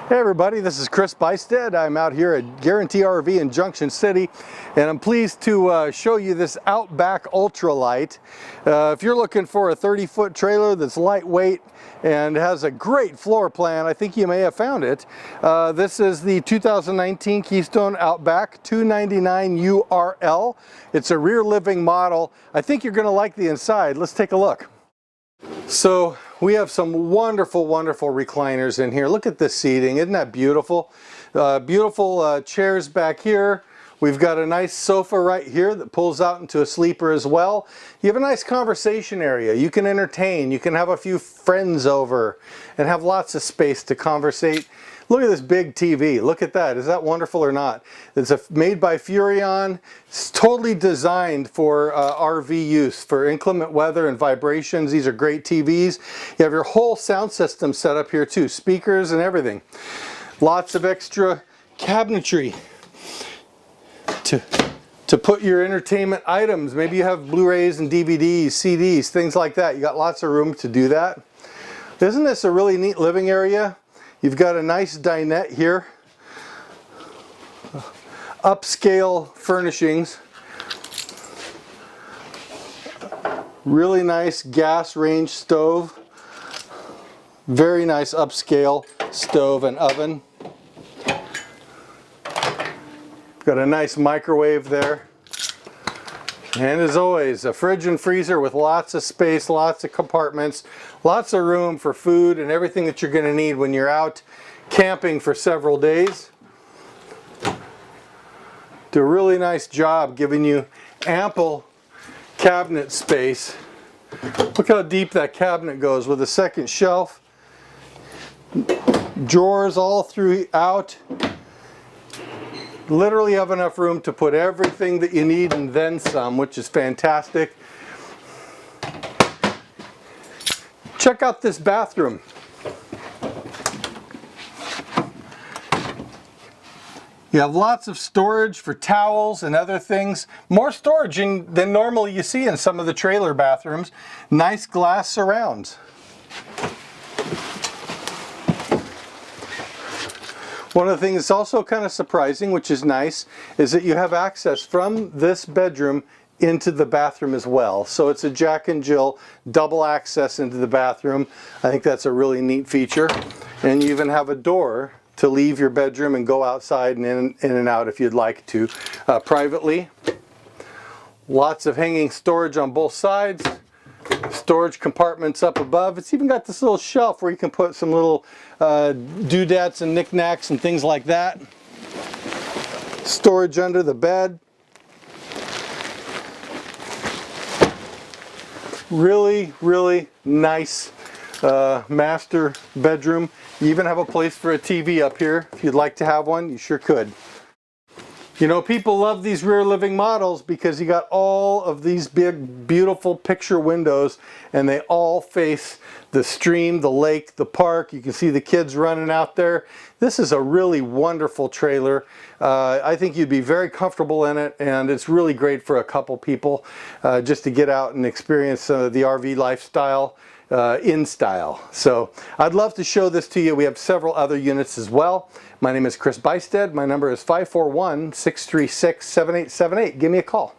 Hey everybody, this is Chris.Buystedt. I'm out here at Guaranty RV in Junction City, and I'm pleased to show you this Outback Ultralight. If you're looking for a 30-foot trailer that's lightweight and has a great floor plan, I think you may have found it. This is the 2019 Keystone Outback 299 URL. It's a rear living model. I think you're going to like the inside. Let's take a look. So we have some wonderful recliners in here. Look at this seating, isn't that beautiful? Beautiful chairs back here. We've got a nice sofa right here that pulls out into a sleeper as well. You have a nice conversation area. You can entertain, you can have a few friends over and have lots of space to conversate. Look at this big TV. Look at that. Is that wonderful or not? It's made by Furrion. It's totally designed for RV use, for inclement weather and vibrations. These are great TVs. You have your whole sound system set up here too, speakers and everything. Lots of extra cabinetry to put your entertainment items. Maybe you have Blu-rays and DVDs, CDs, things like that. You got lots of room to do that. Isn't this a really neat living area? You've got a nice dinette here, upscale furnishings, really nice gas range stove, very nice upscale stove and oven. Got a nice microwave there. And as always, a fridge and freezer with lots of space, lots of compartments, lots of room for food and everything that you're going to need when you're out camping for several days. Do a really nice job giving you ample cabinet space. Look how deep that cabinet goes with a second shelf. Drawers all throughout. Literally have enough room to put everything that you need and then some, which is fantastic. Check out this bathroom. You have lots of storage for towels and other things. More storage than normally you see in some of the trailer bathrooms. Nice glass surrounds. One of the things that's also kind of surprising, which is nice, is that you have access from this bedroom into the bathroom as well. So it's a Jack and Jill double access into the bathroom. I think that's a really neat feature. And you even have a door to leave your bedroom and go outside and in and out if you'd like to privately. Lots of hanging storage on both sides. Storage compartments up above. It's even got this little shelf where you can put some little doodads and knickknacks and things like that. Storage under the bed. Really nice master bedroom. You even have a place for a TV up here. If you'd like to have one, you sure could. You know, people love these rear living models because you got all of these big, beautiful picture windows and they all face the stream, the lake, the park. You can see the kids running out there. This is a really wonderful trailer. I think you'd be very comfortable in it, and it's really great for a couple people just to get out and experience the RV lifestyle in style. So I'd love to show this to you. We have several other units as well. My name is Chris.Buystedt. My number is 541-636-7878. Give me a call.